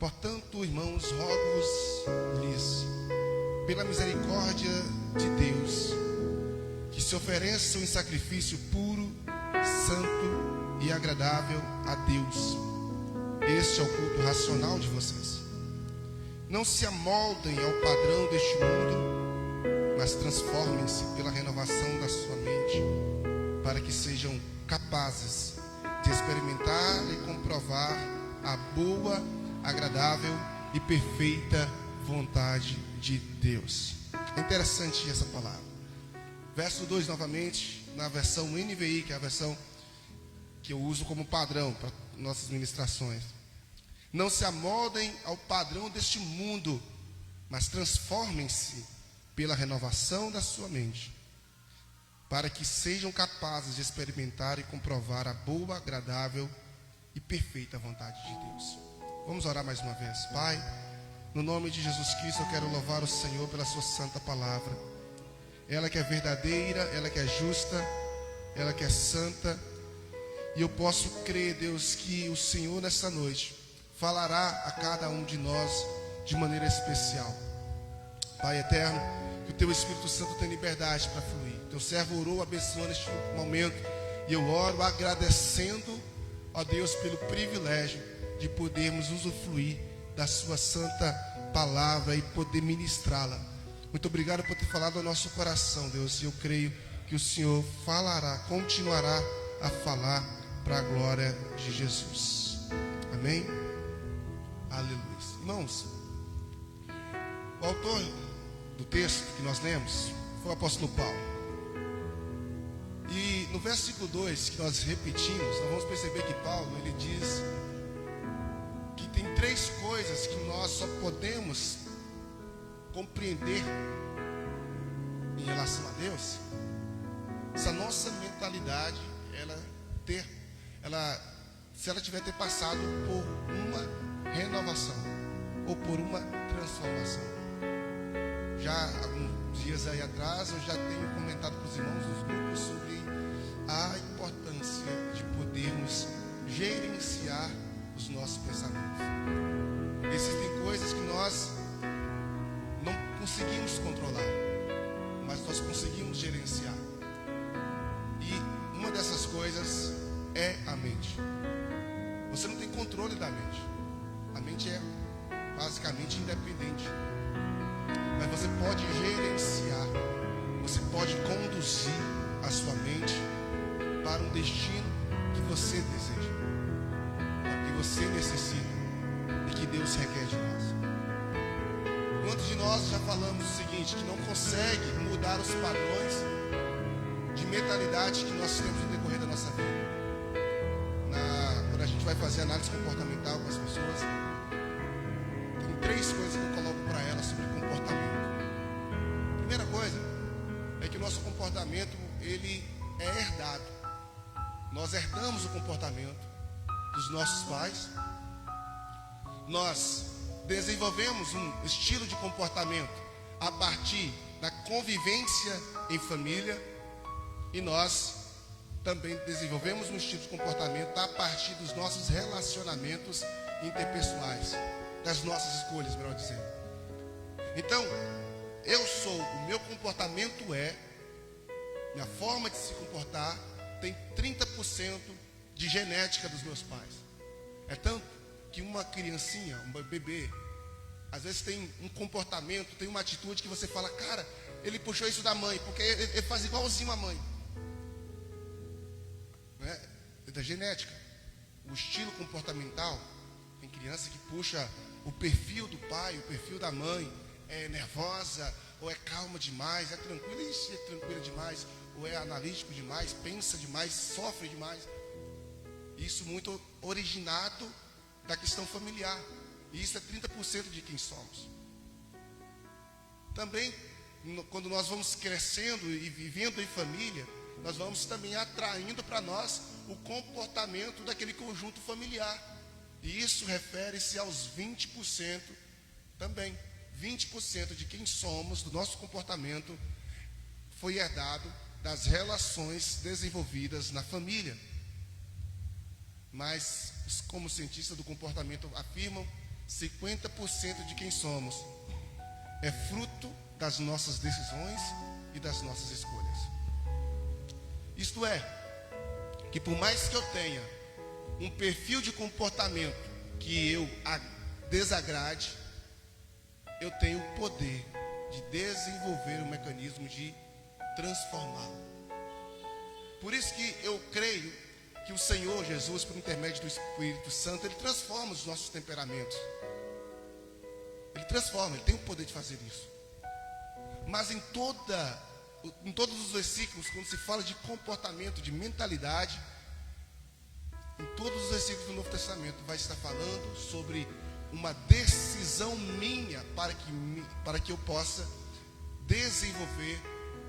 Portanto, irmãos, rogo-lhes, pela misericórdia de Deus, que se ofereçam em sacrifício puro, santo e agradável a Deus. Este é o culto racional de vocês. Não se amoldem ao padrão deste mundo, mas transformem-se pela renovação da sua mente, para que sejam capazes de experimentar e comprovar a boa, agradável e perfeita vontade de Deus. É interessante essa palavra. Verso 2 novamente, na versão NVI, que é a versão que eu uso como padrão para nossas ministrações. Não se amoldem ao padrão deste mundo, mas transformem-se pela renovação da sua mente, para que sejam capazes de experimentar e comprovar a boa, agradável e perfeita vontade de Deus. Vamos orar mais uma vez. Pai, no nome de Jesus Cristo, eu quero louvar o Senhor pela sua santa palavra. Ela que é verdadeira, ela que é justa, ela que é santa. E eu posso crer, Deus, que o Senhor nessa noite falará a cada um de nós de maneira especial. Pai eterno, que o teu Espírito Santo tenha liberdade para fluir. Teu servo orou abençoando este momento, e eu oro agradecendo a Deus pelo privilégio de podermos usufruir da sua santa palavra e poder ministrá-la. Muito obrigado por ter falado ao nosso coração, Deus, e eu creio que o Senhor falará, continuará a falar para a glória de Jesus. Amém? Aleluia. Irmãos, o autor do texto que nós lemos foi o apóstolo Paulo. E no versículo 2 que nós repetimos, nós vamos perceber que Paulo, ele diz que tem três coisas que nós só podemos compreender em relação a Deus se a nossa mentalidade se ela tiver ter passado por uma renovação ou por uma transformação. Já alguns dias aí atrás eu já tenho comentado com os irmãos dos grupos sobre a importância de podermos gerenciar os nossos pensamentos. Existem coisas que nós não conseguimos controlar, mas nós conseguimos gerenciar. E uma dessas coisas é a mente. Você não tem controle da mente. A mente é basicamente independente. Mas você pode gerenciar, você pode conduzir a sua mente para um destino que você deseja, que você necessita e que Deus requer de nós. Quantos de nós já falamos o seguinte, que não consegue mudar os padrões de mentalidade que nós temos no decorrer da nossa vida? Quando a gente vai fazer análise comportamental com as pessoas, tem três coisas que eu coloco para elas sobre comportamento. Primeira coisa é que o nosso comportamento, ele é herdado. Nós herdamos o comportamento dos nossos pais. Nós desenvolvemos um estilo de comportamento a partir da convivência em família. E nós também desenvolvemos um estilo de comportamento a partir dos nossos relacionamentos interpessoais, das nossas escolhas, melhor dizendo. Então, o meu comportamento minha forma de se comportar tem 30% de genética dos meus pais. É tanto que uma criancinha, um bebê, às vezes tem um comportamento, tem uma atitude que você fala, cara, ele puxou isso da mãe, porque ele faz igualzinho a mãe. É da genética. O estilo comportamental, tem criança que puxa o perfil do pai, o perfil da mãe, é nervosa, ou é calma demais, é tranquila demais, ou é analítico demais, pensa demais, sofre demais. Isso muito originado da questão familiar. E isso é 30% de quem somos. Também, quando nós vamos crescendo e vivendo em família, nós vamos também atraindo para nós o comportamento daquele conjunto familiar. E isso refere-se aos 20% também. 20% de quem somos, do nosso comportamento, foi herdado das relações desenvolvidas na família. Mas, como cientistas do comportamento afirmam, 50% de quem somos é fruto das nossas decisões e das nossas escolhas. Isto é, que por mais que eu tenha um perfil de comportamento que eu desagrade, eu tenho o poder de desenvolver um mecanismo de transformá-lo. Por isso que eu creio que o Senhor Jesus, por intermédio do Espírito Santo, Ele transforma os nossos temperamentos. Ele transforma, Ele tem o poder de fazer isso. Mas em todos os versículos, quando se fala de comportamento, de mentalidade, em todos os versículos do Novo Testamento vai estar falando sobre uma decisão minha para que eu possa desenvolver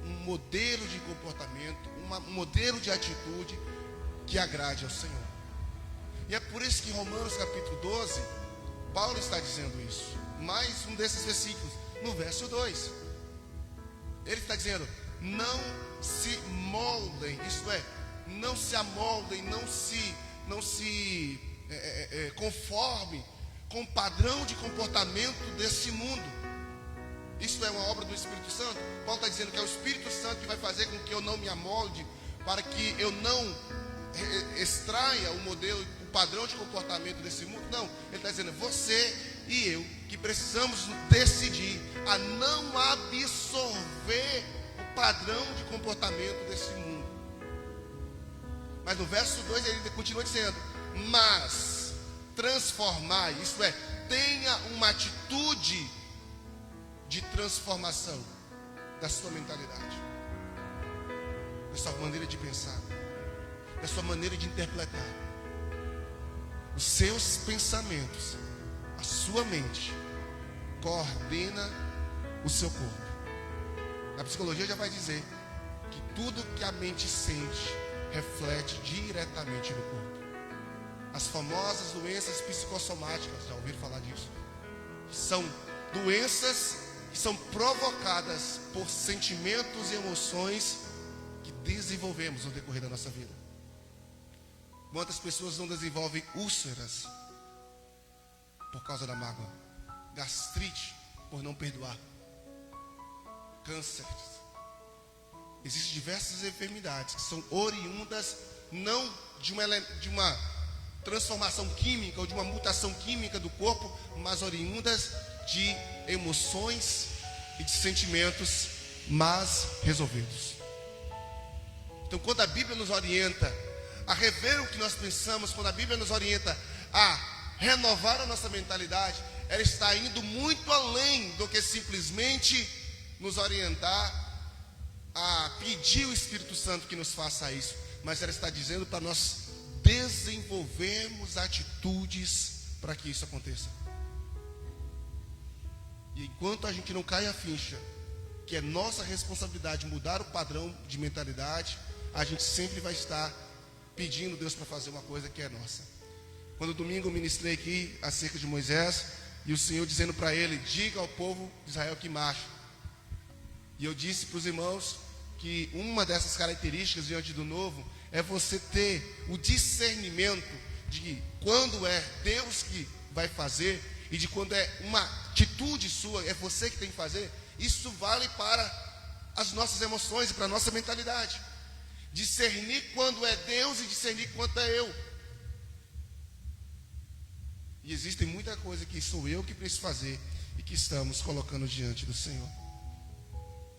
um modelo de comportamento, um modelo de atitude que agrade ao Senhor. E é por isso que em Romanos capítulo 12, Paulo está dizendo isso. Mais um desses versículos, no verso 2. Ele está dizendo: não se moldem, isto é, não se amoldem, não se conforme com o padrão de comportamento desse mundo. Isso é uma obra do Espírito Santo. Paulo está dizendo que é o Espírito Santo que vai fazer com que eu não me amolde, para que eu não extraia o modelo, o padrão de comportamento desse mundo. Não, ele está dizendo, você e eu, que precisamos decidir a não absorver o padrão de comportamento desse mundo. Mas no verso 2 ele continua dizendo: mas transformar, isto é, tenha uma atitude de transformação da sua mentalidade, da sua maneira de pensar, da sua maneira de interpretar. Os seus pensamentos, a sua mente coordena o seu corpo. A psicologia já vai dizer que tudo que a mente sente reflete diretamente no corpo. As famosas doenças psicossomáticas, já ouviram falar disso? São doenças que são provocadas por sentimentos e emoções que desenvolvemos no decorrer da nossa vida. Quantas pessoas não desenvolvem úlceras por causa da mágoa, gastrite por não perdoar, câncer. Existem diversas enfermidades que são oriundas não de uma transformação química ou de uma mutação química do corpo, mas oriundas de emoções e de sentimentos mas resolvidos. Então, quando a Bíblia nos orienta a rever o que nós pensamos, quando a Bíblia nos orienta a renovar a nossa mentalidade, ela está indo muito além do que simplesmente nos orientar a pedir o Espírito Santo que nos faça isso, mas ela está dizendo para nós desenvolvermos atitudes para que isso aconteça. E enquanto a gente não cai a ficha que é nossa responsabilidade mudar o padrão de mentalidade, a gente sempre vai estar pedindo Deus para fazer uma coisa que é nossa. Quando domingo eu ministrei aqui acerca de Moisés, e o Senhor dizendo para ele: diga ao povo de Israel que marche. E eu disse para os irmãos que uma dessas características diante do novo é você ter o discernimento de quando é Deus que vai fazer e de quando é uma atitude sua, é você que tem que fazer. Isso vale para as nossas emoções e para a nossa mentalidade. Discernir quando é Deus e discernir quando é eu. E existe muita coisa que sou eu que preciso fazer e que estamos colocando diante do Senhor.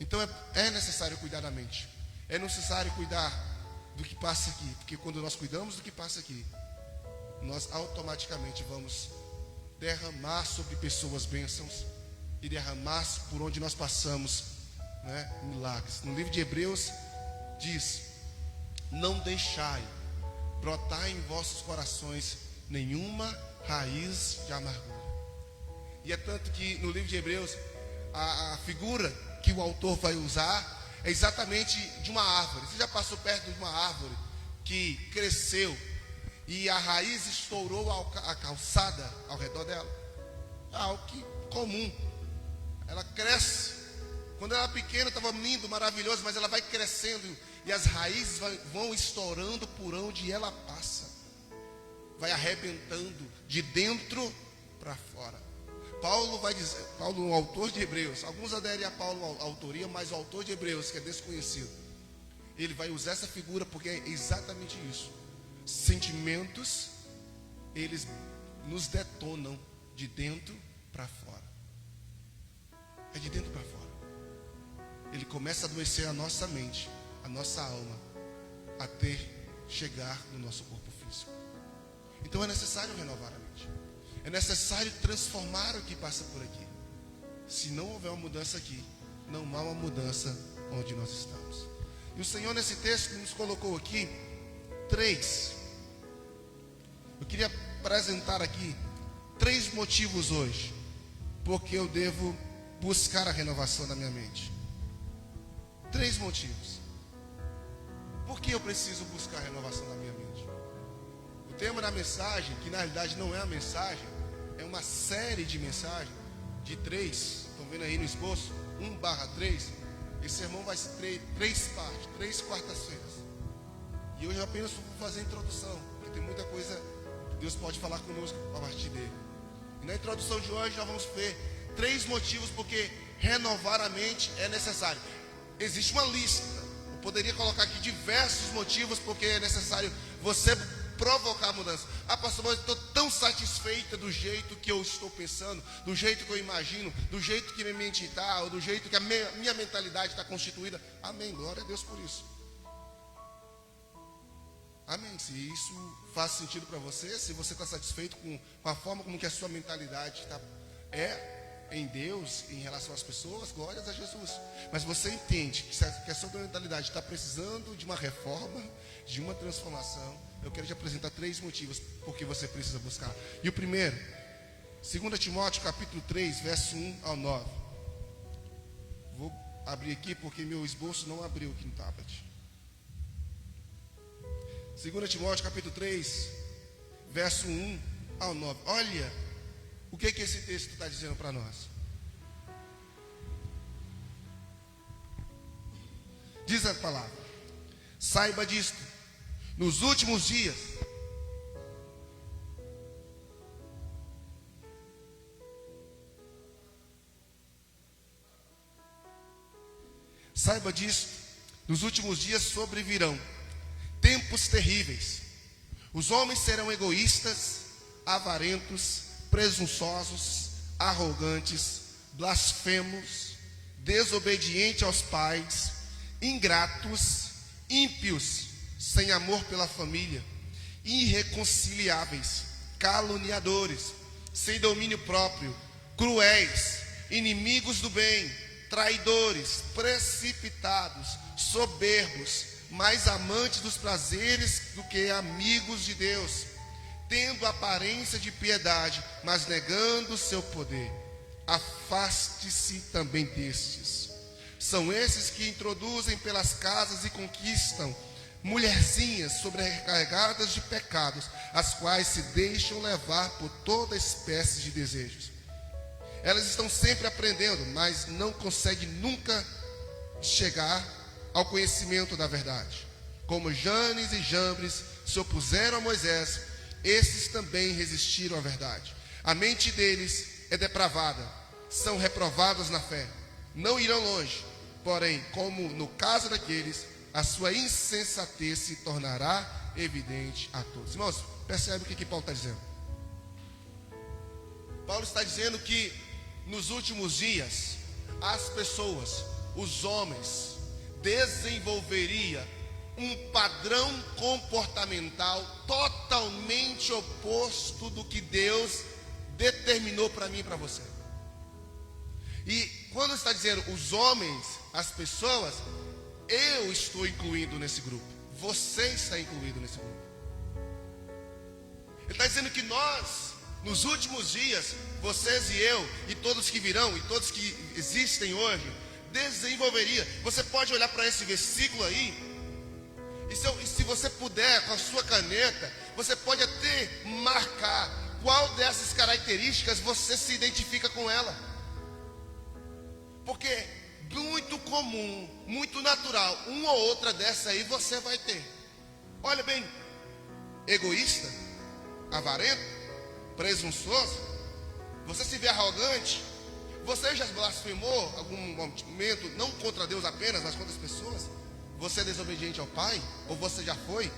Então é necessário cuidar da mente. É necessário cuidar do que passa aqui. Porque quando nós cuidamos do que passa aqui, nós automaticamente vamos derramar sobre pessoas bênçãos e derramar por onde nós passamos, né, milagres. No livro de Hebreus diz: não deixai brotar em vossos corações nenhuma raiz de amargura. E é tanto que no livro de Hebreus a figura que o autor vai usar é exatamente de uma árvore. Você já passou perto de uma árvore que cresceu e a raiz estourou a calçada ao redor dela? É algo comum. Ela cresce. Quando ela era pequena estava lindo, maravilhoso, mas ela vai crescendo e as raízes vão estourando por onde ela passa, vai arrebentando de dentro para fora. Paulo vai dizer, Paulo, o autor de Hebreus, alguns aderem a Paulo a autoria, mas o autor de Hebreus, que é desconhecido, ele vai usar essa figura porque é exatamente isso. Sentimentos, eles nos detonam de dentro para fora. É de dentro para fora. Ele começa a adoecer a nossa mente, a nossa alma, até chegar no nosso corpo físico. Então é necessário renovar a mente. É necessário transformar o que passa por aqui. Se não houver uma mudança aqui, não há uma mudança onde nós estamos. E o Senhor nesse texto nos colocou aqui 3. Eu queria apresentar aqui 3 motivos hoje, porque eu devo buscar a renovação da minha mente. 3 motivos. Por que eu preciso buscar a renovação da minha mente? O tema da mensagem, que na realidade não é a mensagem, é uma série de mensagens de 3. Estão vendo aí no esboço? 1/3. Esse sermão vai ser 3 partes, 3 quartas-feiras. E hoje eu apenas vou fazer a introdução, porque tem muita coisa que Deus pode falar conosco a partir dele. E na introdução de hoje já vamos ver 3 motivos porque renovar a mente é necessário. Existe uma lista. Eu poderia colocar aqui diversos motivos porque é necessário você provocar a mudança. Ah, pastor, mas eu estou tão satisfeita do jeito que eu estou pensando, do jeito que eu imagino, do jeito que minha mente está, ou do jeito que a minha mentalidade está constituída. Amém, glória a Deus por isso. Amém, se isso faz sentido para você, se você está satisfeito com a forma como que a sua mentalidade em Deus, em relação às pessoas, glórias a Jesus. Mas você entende que a sua mentalidade está precisando de uma reforma, de uma transformação. Eu quero te apresentar 3 motivos porque você precisa buscar. E o primeiro, 2 Timóteo capítulo 3, verso 1 ao 9. Vou abrir aqui porque meu esboço não abriu aqui no tablet. 2 Timóteo capítulo 3, verso 1 ao 9. Olha o que esse texto está dizendo para nós. Diz a palavra: saiba disto, nos últimos dias sobrevirão tempos terríveis. Os homens serão egoístas, avarentos, presunçosos, arrogantes, blasfemos, desobedientes aos pais, ingratos, ímpios, sem amor pela família, irreconciliáveis, caluniadores, sem domínio próprio, cruéis, inimigos do bem, traidores, precipitados, soberbos, mais amantes dos prazeres do que amigos de Deus, tendo aparência de piedade, mas negando o seu poder. Afaste-se também destes. São esses que introduzem pelas casas e conquistam mulherzinhas sobrecarregadas de pecados, as quais se deixam levar por toda espécie de desejos. Elas estão sempre aprendendo, mas não conseguem nunca chegar ao conhecimento da verdade. Como Janes e Jambres se opuseram a Moisés, esses também resistiram à verdade. A mente deles é depravada, são reprovados na fé, não irão longe. Porém, como no caso daqueles, a sua insensatez se tornará evidente a todos. Irmãos, percebe o que Paulo está dizendo? Paulo está dizendo que nos últimos dias, as pessoas, os homens, desenvolveria um padrão comportamental totalmente oposto do que Deus determinou para mim e para você. E quando está dizendo os homens, as pessoas, eu estou incluído nesse grupo. Você está incluído nesse grupo. Ele está dizendo que nós, nos últimos dias, vocês e eu, e todos que virão, e todos que existem hoje, desenvolveria. Você pode olhar para esse versículo aí, e se você puder, com a sua caneta, você pode até marcar qual dessas características você se identifica com ela. Porque muito comum, muito natural, uma ou outra dessa aí você vai ter. Olha bem, egoísta, avarento, presunçoso, Você se vê arrogante? Você já blasfemou algum momento, não contra Deus apenas, mas contra as pessoas? Você é desobediente ao Pai? Ou você já foi?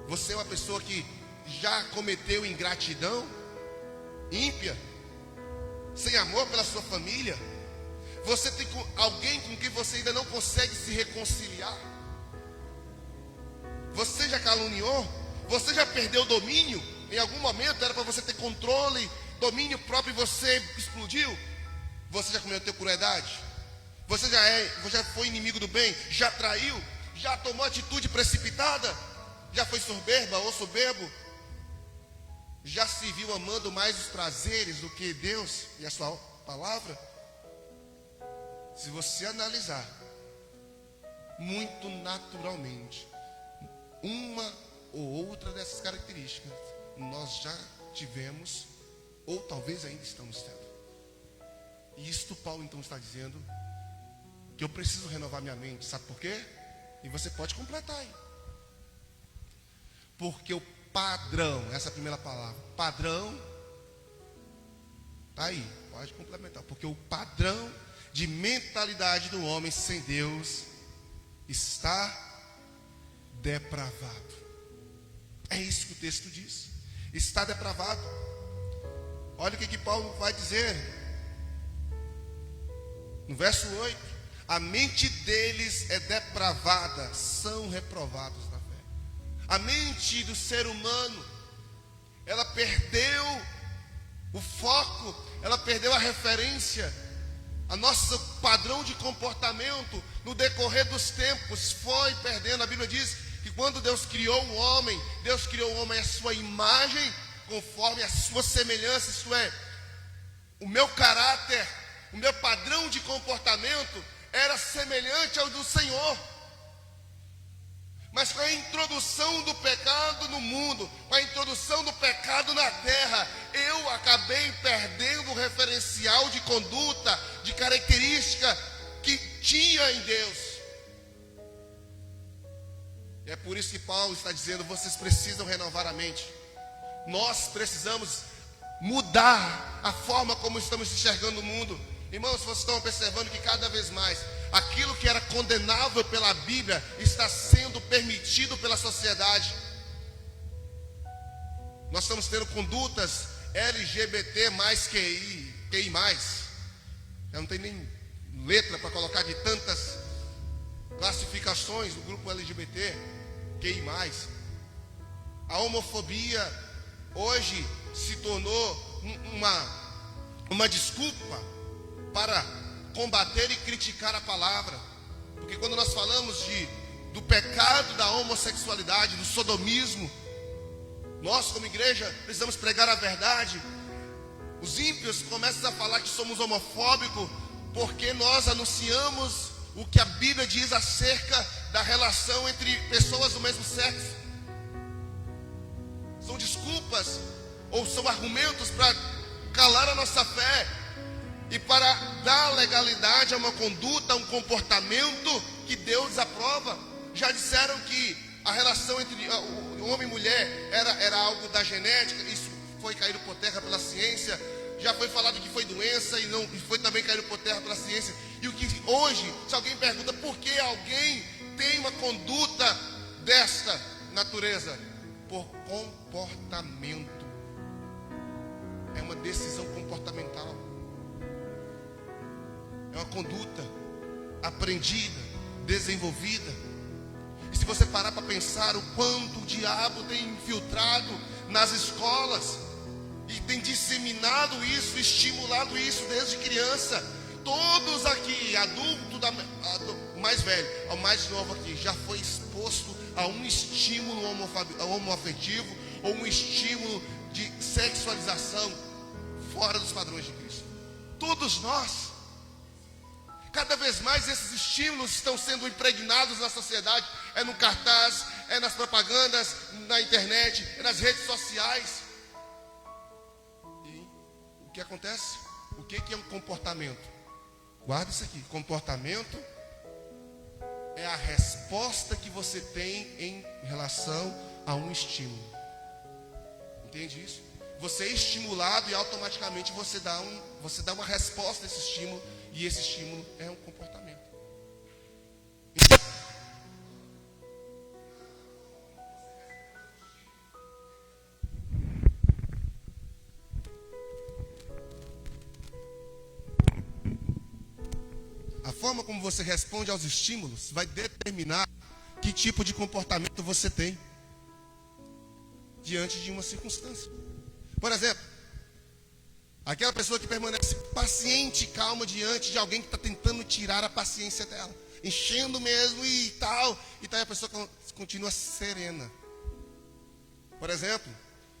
Você é uma pessoa que já cometeu ingratidão, ímpia, sem amor pela sua família? Você tem alguém com quem você ainda não consegue se reconciliar? Você já caluniou? Você já perdeu o domínio? Em algum momento era para você ter controle, domínio próprio, e você explodiu? Você já cometeu crueldade? Você já foi inimigo do bem? Já traiu? Já tomou atitude precipitada? Já foi soberba ou soberbo? Já se viu amando mais os prazeres do que Deus e a sua palavra? Se você analisar, muito naturalmente, uma ou outra dessas características nós já tivemos, ou talvez ainda estamos tendo. E isto Paulo então está dizendo que eu preciso renovar minha mente. Sabe por quê? E você pode completar aí. Porque o padrão, essa é a primeira palavra, padrão, tá aí, pode complementar. Porque o padrão de mentalidade do homem sem Deus está depravado. É isso que o texto diz. Está depravado. Olha o que Paulo vai dizer no verso 8: a mente deles é depravada, são reprovados na fé. A mente do ser humano, ela perdeu o foco, ela perdeu a referência. A nosso padrão de comportamento no decorrer dos tempos foi perdendo. A Bíblia diz que quando Deus criou o homem à sua imagem, conforme a sua semelhança. Isso é, o meu caráter, o meu padrão de comportamento era semelhante ao do Senhor. Mas com a introdução do pecado no mundo, com a introdução do pecado na terra, eu acabei perdendo o referencial de conduta, de característica que tinha em Deus. E é por isso que Paulo está dizendo: vocês precisam renovar a mente. Nós precisamos mudar a forma como estamos enxergando o mundo. Irmãos, vocês estão observando que cada vez mais aquilo que era condenável pela Bíblia está sendo permitido pela sociedade. Nós estamos tendo condutas LGBT mais QI mais. Eu não tenho nem letra para colocar de tantas classificações do grupo LGBT, QI mais. A homofobia hoje se tornou uma desculpa para combater e criticar a palavra. Porque quando nós falamos do pecado da homossexualidade, do sodomismo, nós como igreja precisamos pregar a verdade. Os ímpios começam a falar que somos homofóbicos porque nós anunciamos o que a Bíblia diz acerca da relação entre pessoas do mesmo sexo. São desculpas ou são argumentos para calar a nossa fé e para dar legalidade a uma conduta, a um comportamento que Deus aprova. Já disseram que a relação entre o homem e mulher era algo da genética. Isso foi caído por terra pela ciência. Já foi falado que foi doença e foi também caído por terra pela ciência. E o que hoje, se alguém pergunta por que alguém tem uma conduta desta natureza, por comportamento. É uma decisão comportamental. É uma conduta aprendida, desenvolvida. E se você parar para pensar o quanto o diabo tem infiltrado nas escolas e tem disseminado isso, estimulado isso desde criança. Todos aqui, adulto, o mais velho ao mais novo aqui, já foi exposto a um estímulo homoafetivo ou um estímulo de sexualização fora dos padrões de Cristo. Todos nós. Cada vez mais esses estímulos estão sendo impregnados na sociedade. É no cartaz, é nas propagandas, na internet, é nas redes sociais. E o que acontece? O que é um comportamento? Guarda isso aqui. Comportamento é a resposta que você tem em relação a um estímulo. Entende isso? você é estimulado e automaticamente você dá uma resposta a esse estímulo, e esse estímulo é um comportamento. A forma como você responde aos estímulos vai determinar que tipo de comportamento você tem diante de uma circunstância. Por exemplo, aquela pessoa que permanece paciente e calma diante de alguém que está tentando tirar a paciência dela, enchendo mesmo e tal, e a pessoa continua serena. Por exemplo,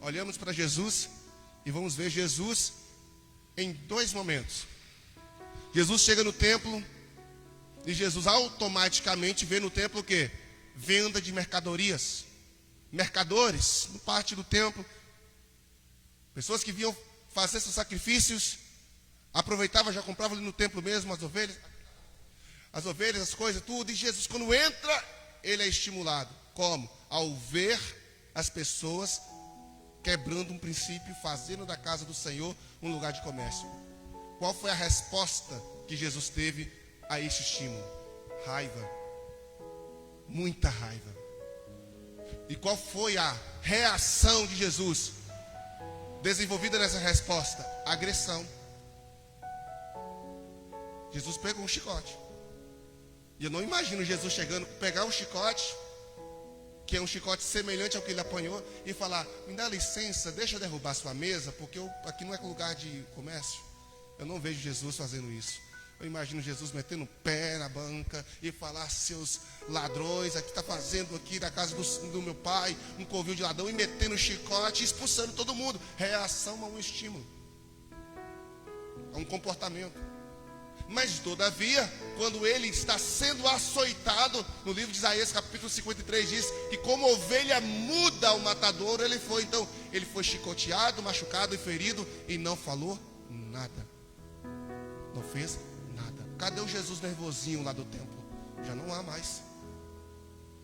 olhamos para Jesus e vamos ver Jesus em dois momentos. Jesus chega no templo e Jesus automaticamente vê no templo o quê? Venda de mercadorias. Mercadores, no pátio do templo, pessoas que vinham fazer seus sacrifícios, aproveitavam, já compravam ali no templo mesmo as ovelhas, as coisas, tudo. E Jesus, quando entra, ele é estimulado. Como? Ao ver as pessoas quebrando um princípio, fazendo da casa do Senhor um lugar de comércio. Qual foi a resposta que Jesus teve a esse estímulo? Raiva. Muita raiva. E qual foi a reação de Jesus desenvolvida nessa resposta? Agressão. Jesus pegou um chicote. E eu não imagino Jesus chegando, pegar um chicote, que é um chicote semelhante ao que ele apanhou, e falar: me dá licença, deixa eu derrubar sua mesa, porque aqui não é lugar de comércio. Eu não vejo Jesus fazendo isso. Eu imagino Jesus metendo o pé na banca e falar: seus ladrões, aqui está fazendo aqui da casa do meu pai um covil de ladrão, e metendo chicote e expulsando todo mundo. Reação a um estímulo, a um comportamento. Mas todavia, quando ele está sendo açoitado, no livro de Isaías capítulo 53 diz que como ovelha muda ao matadouro ele foi. Então ele foi chicoteado, machucado e ferido e não falou nada, não fez nada. Cadê o Jesus nervosinho lá do templo? Já não há mais.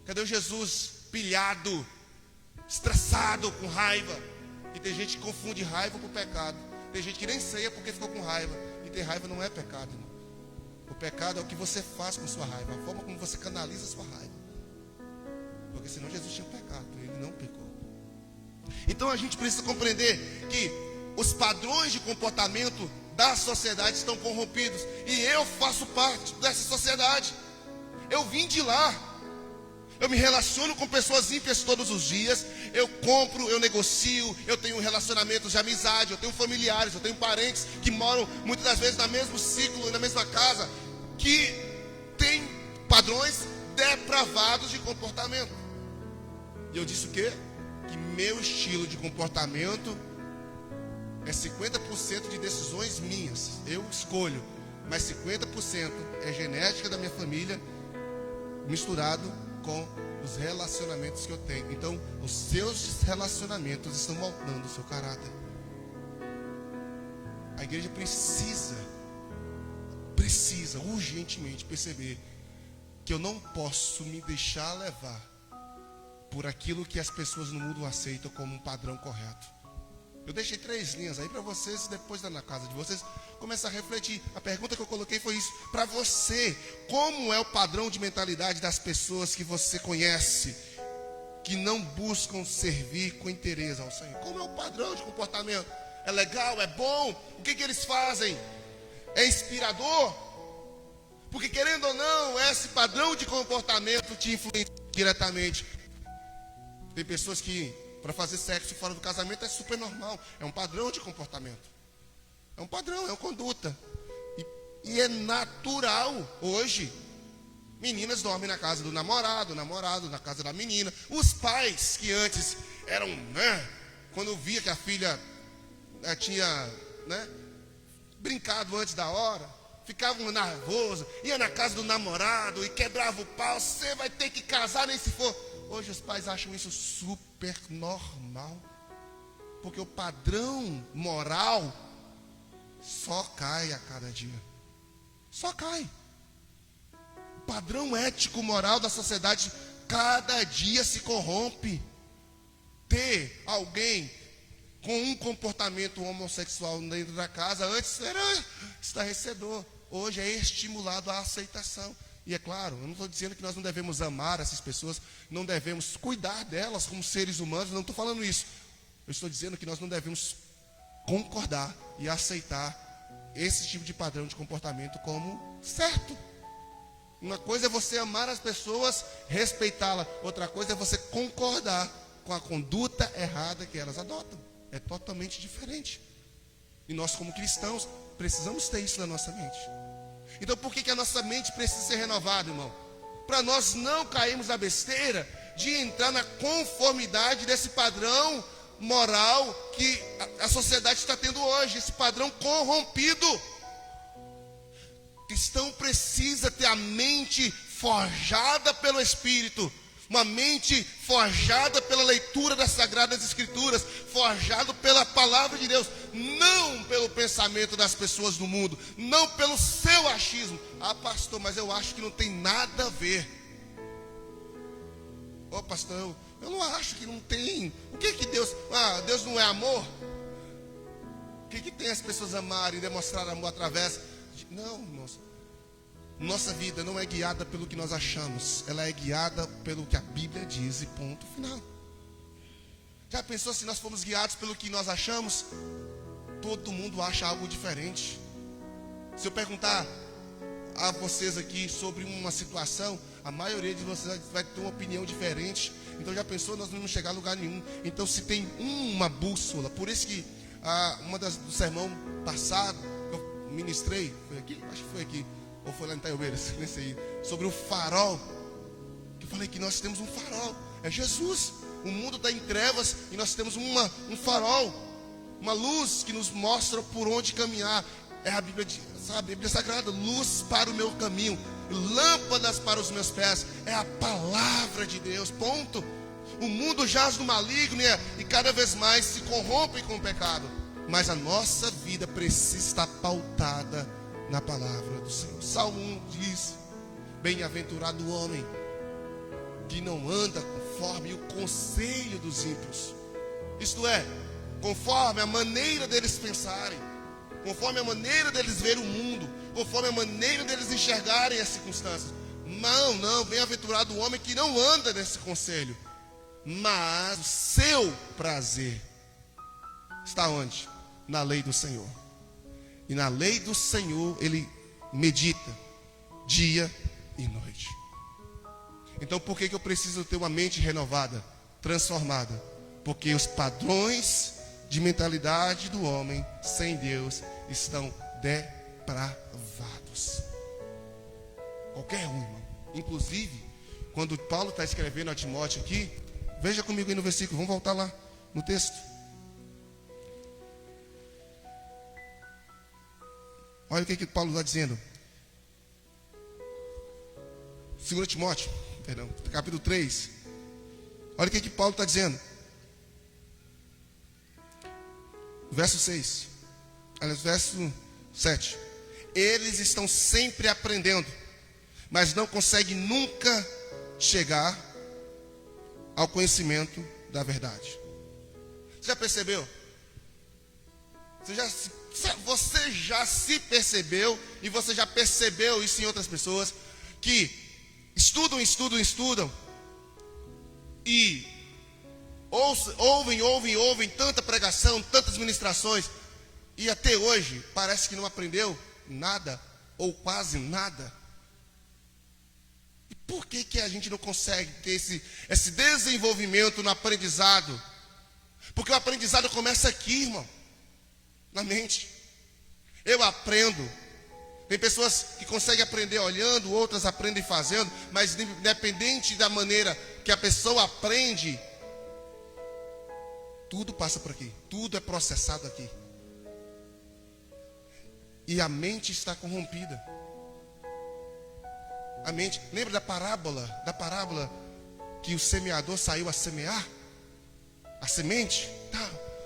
Cadê o Jesus pilhado, estressado, com raiva? E tem gente que confunde raiva com pecado. Tem gente que nem ceia porque ficou com raiva. E ter raiva não é pecado, irmão. O pecado é o que você faz com sua raiva, a forma como você canaliza a sua raiva. Porque senão Jesus tinha pecado, ele não pecou. Então a gente precisa compreender que os padrões de comportamento da sociedade estão corrompidos. E eu faço parte dessa sociedade. Eu vim de lá. Eu me relaciono com pessoas ímpias todos os dias. Eu compro, eu negocio, eu tenho relacionamentos de amizade, eu tenho familiares, eu tenho parentes que moram muitas das vezes no mesmo ciclo, na mesma casa, que tem padrões depravados de comportamento. E eu disse o quê? Que meu estilo de comportamento é 50% de decisões minhas, eu escolho, mas 50% é genética da minha família, misturado com os relacionamentos que eu tenho. Então, os seus relacionamentos estão moldando o seu caráter. A igreja precisa urgentemente perceber que eu não posso me deixar levar por aquilo que as pessoas no mundo aceitam como um padrão correto. Eu deixei 3 linhas aí para vocês, depois na casa de vocês começar a refletir. A pergunta que eu coloquei foi isso: para você, como é o padrão de mentalidade das pessoas que você conhece, que não buscam servir com interesse ao Senhor? Como é o padrão de comportamento? É legal? É bom? O que eles fazem? É inspirador? Porque querendo ou não, esse padrão de comportamento te influencia diretamente. Tem pessoas que para fazer sexo fora do casamento é super normal. É um padrão de comportamento. É um padrão, é uma conduta. E é natural hoje. Meninas dormem na casa do namorado na casa da menina. Os pais que antes eram, quando via que a filha tinha, brincado antes da hora, ficavam nervosos, ia na casa do namorado e quebrava o pau. Você vai ter que casar nem se for. Hoje os pais acham isso super normal, porque o padrão moral só cai a cada dia. Só cai. O padrão ético moral da sociedade cada dia se corrompe. Ter alguém com um comportamento homossexual dentro da casa, antes era estarrecedor. Hoje é estimulado a aceitação. E é claro, eu não estou dizendo que nós não devemos amar essas pessoas, não devemos cuidar delas como seres humanos, não estou falando isso. Eu estou dizendo que nós não devemos concordar e aceitar esse tipo de padrão de comportamento como certo. Uma coisa é você amar as pessoas, respeitá-la. Outra coisa é você concordar com a conduta errada que elas adotam. É totalmente diferente. E nós, como cristãos, precisamos ter isso na nossa mente. Então, por que a nossa mente precisa ser renovada, irmão? Para nós não cairmos na besteira de entrar na conformidade desse padrão moral que a sociedade está tendo hoje, esse padrão corrompido. O cristão precisa ter a mente forjada pelo Espírito, uma mente forjada pela leitura das Sagradas Escrituras, forjado pela palavra de Deus, não pelo pensamento das pessoas do mundo, não pelo seu achismo. Ah, pastor, mas eu acho que não tem nada a ver. Ô, pastor, eu não acho que não tem. O que que Deus... Deus não é amor? O que tem as pessoas amarem e demonstrar amor através de... Não, irmãos. Nossa vida não é guiada pelo que nós achamos, ela é guiada pelo que a Bíblia diz e ponto final. Já pensou se nós formos guiados pelo que nós achamos? Todo mundo acha algo diferente. Se eu perguntar a vocês aqui sobre uma situação, a maioria de vocês vai ter uma opinião diferente. Então já pensou, nós não vamos chegar a lugar nenhum. Então se tem uma bússola, por isso que do sermão passado que eu ministrei, foi aqui? Acho que foi aqui. Ou foi lá em Itaiobeiras, nem sei, sobre o farol. Eu falei que nós temos um farol, é Jesus. O mundo está em trevas e nós temos um farol, uma luz que nos mostra por onde caminhar. É a Bíblia, a Bíblia Sagrada, luz para o meu caminho, lâmpadas para os meus pés. É a palavra de Deus, ponto. O mundo jaz no maligno e cada vez mais se corrompe com o pecado. Mas a nossa vida precisa estar pautada na palavra do Senhor. Salmo 1 diz: bem-aventurado o homem que não anda conforme o conselho dos ímpios, isto é, conforme a maneira deles pensarem, conforme a maneira deles ver o mundo, conforme a maneira deles enxergarem as circunstâncias. Não, bem-aventurado o homem que não anda nesse conselho, mas o seu prazer está onde? Na lei do Senhor. E na lei do Senhor ele medita dia e noite. Então por que eu preciso ter uma mente renovada, transformada? Porque os padrões de mentalidade do homem sem Deus estão depravados. Qualquer um, irmão. Inclusive, quando Paulo está escrevendo a Timóteo aqui, veja comigo aí no versículo, vamos voltar lá no texto. Olha o que Paulo está dizendo. 2 Timóteo, capítulo 3. Olha o que Paulo está dizendo. Verso 6. Aliás, verso 7. Eles estão sempre aprendendo, mas não conseguem nunca chegar ao conhecimento da verdade. Você já percebeu? Você já se percebeu, e você já percebeu isso em outras pessoas, que estudam, e ouvem tanta pregação, tantas ministrações, e até hoje parece que não aprendeu nada, ou quase nada. E por que a gente não consegue ter esse desenvolvimento no aprendizado? Porque o aprendizado começa aqui, irmão, na mente. Eu aprendo. Tem pessoas que conseguem aprender olhando, outras aprendem fazendo, mas independente da maneira que a pessoa aprende, tudo passa por aqui, tudo é processado aqui. E a mente está corrompida. A mente, lembra da parábola que o semeador saiu a semear? A semente,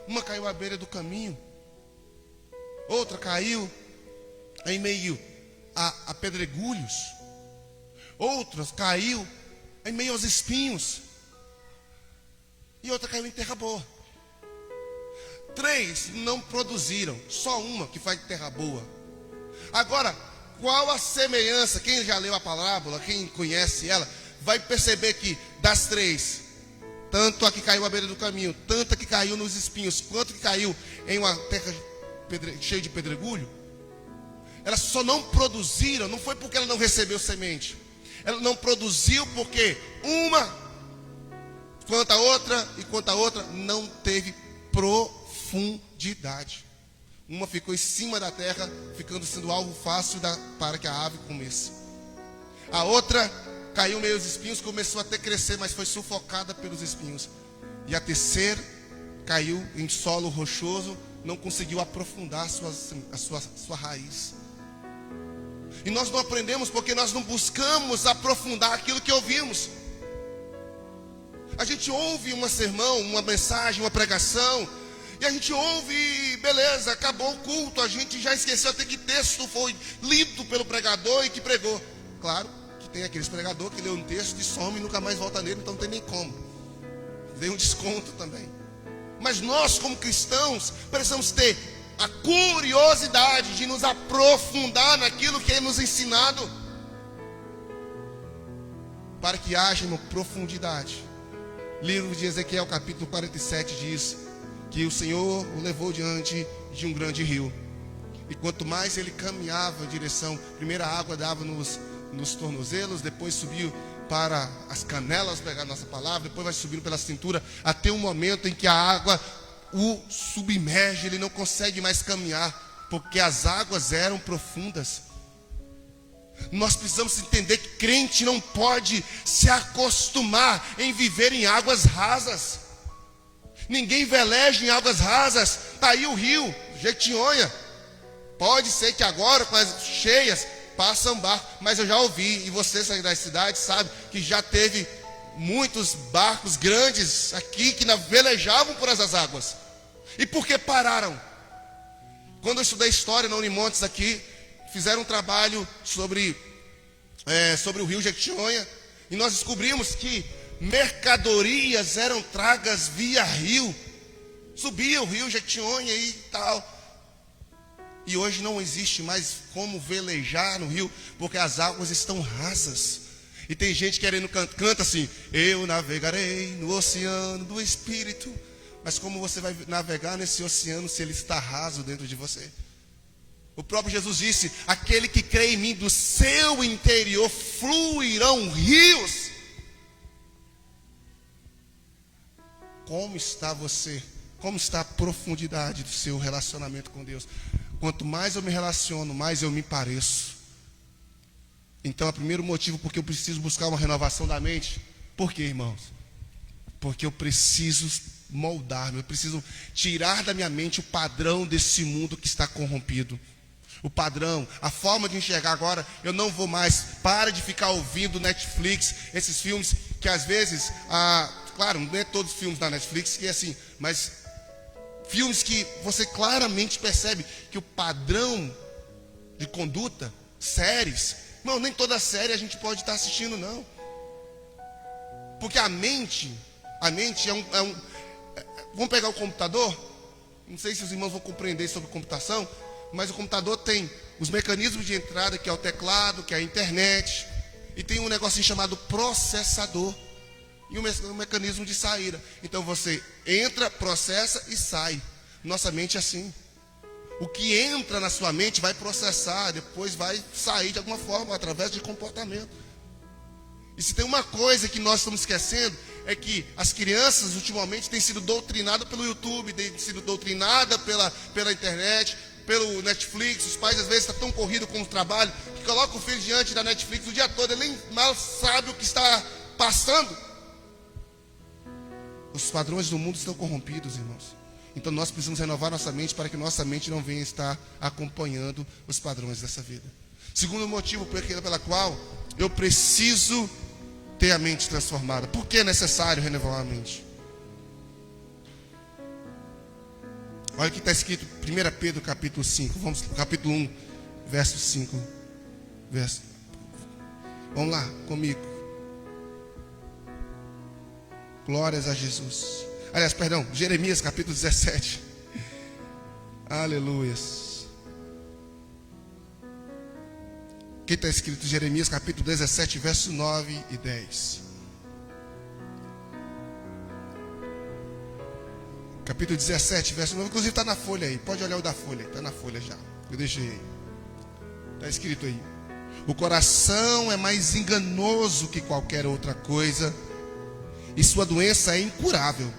uma caiu à beira do caminho, outra caiu em meio a pedregulhos, outras caiu em meio aos espinhos, e outra caiu em terra boa. 3 não produziram, só uma que faz terra boa. Agora, qual a semelhança? Quem já leu a parábola, quem conhece ela, vai perceber que das 3, tanto a que caiu à beira do caminho, tanto a que caiu nos espinhos, quanto a que caiu em uma terra cheia de pedregulho, elas só não produziram, não foi porque ela não recebeu semente. Ela não produziu porque uma, quanto a outra e quanto a outra, não teve profundidade. Uma ficou em cima da terra, sendo alvo fácil para que a ave comesse. A outra caiu meio aos espinhos, começou até a crescer, mas foi sufocada pelos espinhos. E a terceira caiu em solo rochoso, não conseguiu aprofundar a sua raiz. E nós não aprendemos porque nós não buscamos aprofundar aquilo que ouvimos. A gente ouve um sermão, uma mensagem, uma pregação, e a gente ouve, beleza, acabou o culto, a gente já esqueceu até que texto foi lido pelo pregador e que pregou. Claro que tem aqueles pregadores que lê um texto e some e nunca mais volta nele, então não tem nem como. Dei um desconto também. Mas nós, como cristãos, precisamos ter a curiosidade de nos aprofundar naquilo que é nos ensinado, para que haja uma profundidade. Livro de Ezequiel, capítulo 47, diz que o Senhor o levou diante de um grande rio. E quanto mais ele caminhava em direção, primeiro a água dava nos tornozelos, depois subiu para as canelas, pegar a nossa palavra, depois vai subindo pela cintura, até um momento em que a água o submerge, ele não consegue mais caminhar, porque as águas eram profundas. Nós precisamos entender que crente não pode se acostumar em viver em águas rasas. Ninguém veleja em águas rasas. Está aí o rio Jequitinhonha. Pode ser que agora, com as cheias, passa um barco, mas eu já ouvi, e você sair da cidade sabe que já teve muitos barcos grandes aqui que velejavam por essas águas. E por que pararam? Quando eu estudei história na Unimontes aqui, fizeram um trabalho sobre o rio Jequitinhonha, e nós descobrimos que mercadorias eram tragas via rio. Subia o rio Jequitinhonha e tal. E hoje não existe mais como velejar no rio, porque as águas estão rasas. E tem gente querendo canta assim: eu navegarei no oceano do Espírito. Mas como você vai navegar nesse oceano se ele está raso dentro de você? O próprio Jesus disse: aquele que crê em mim, do seu interior fluirão rios. Como está você? Como está a profundidade do seu relacionamento com Deus? Quanto mais eu me relaciono, mais eu me pareço. Então, o primeiro motivo porque eu preciso buscar uma renovação da mente. Por quê, irmãos? Porque eu preciso moldar-me, eu preciso tirar da minha mente o padrão desse mundo que está corrompido. O padrão, a forma de enxergar agora, eu não vou mais. Para de ficar ouvindo Netflix, esses filmes que às vezes, claro, não é todos os filmes da Netflix que é assim, mas filmes que você claramente percebe que o padrão de conduta, séries, não, nem toda série a gente pode estar assistindo, não. Porque a mente vamos pegar o computador, não sei se os irmãos vão compreender sobre computação, mas o computador tem os mecanismos de entrada, que é o teclado, que é a internet, e tem um negocinho chamado processador, e um mecanismo de saída. Então você entra, processa e sai. Nossa mente é assim. O que entra na sua mente vai processar, depois vai sair de alguma forma, através de comportamento. E se tem uma coisa que nós estamos esquecendo, é que as crianças ultimamente têm sido doutrinadas pelo YouTube, têm sido doutrinadas pela internet, pelo Netflix. Os pais às vezes estão tão corridos com o trabalho, que colocam o filho diante da Netflix o dia todo, ele nem mal sabe o que está passando. Os padrões do mundo estão corrompidos, irmãos. Então nós precisamos renovar nossa mente para que nossa mente não venha estar acompanhando os padrões dessa vida. Segundo motivo pela qual eu preciso ter a mente transformada. Por que é necessário renovar a mente? Olha o que está escrito em 1 Pedro capítulo 5. Vamos capítulo 1, verso 5. Vamos lá comigo. Glórias a Jesus. Aliás, perdão, Jeremias capítulo 17. Aleluias. Aqui está escrito Jeremias capítulo 17, verso 9 e 10. Capítulo 17, verso 9. Inclusive está na folha aí. Pode olhar o da folha. Está na folha já. Eu deixei aí. Está escrito aí. O coração é mais enganoso que qualquer outra coisa, e sua doença é incurável.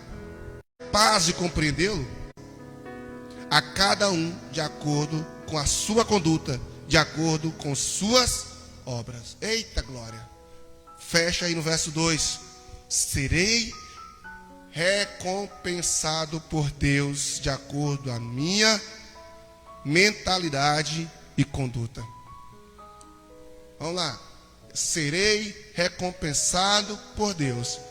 Capaz de compreendê-lo? A cada um de acordo com a sua conduta, de acordo com suas obras. Eita glória. Fecha aí no verso 2. Serei recompensado por Deus de acordo com a minha mentalidade e conduta. Vamos lá. Serei recompensado por Deus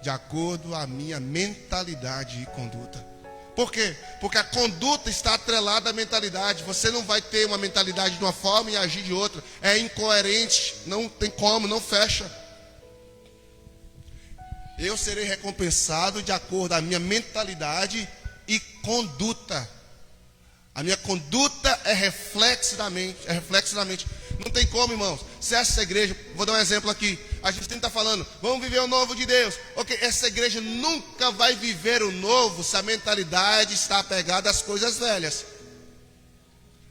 de acordo com a minha mentalidade e conduta. Por quê? Porque a conduta está atrelada à mentalidade. Você não vai ter uma mentalidade de uma forma e agir de outra. É incoerente. Não tem como, não fecha. Eu serei recompensado de acordo com a minha mentalidade e conduta. A minha conduta é reflexo da mente. É reflexo da mente. Não tem como, irmãos. Se essa igreja, vou dar um exemplo aqui. A gente sempre está falando, vamos viver o novo de Deus. Ok, essa igreja nunca vai viver o novo se a mentalidade está apegada às coisas velhas.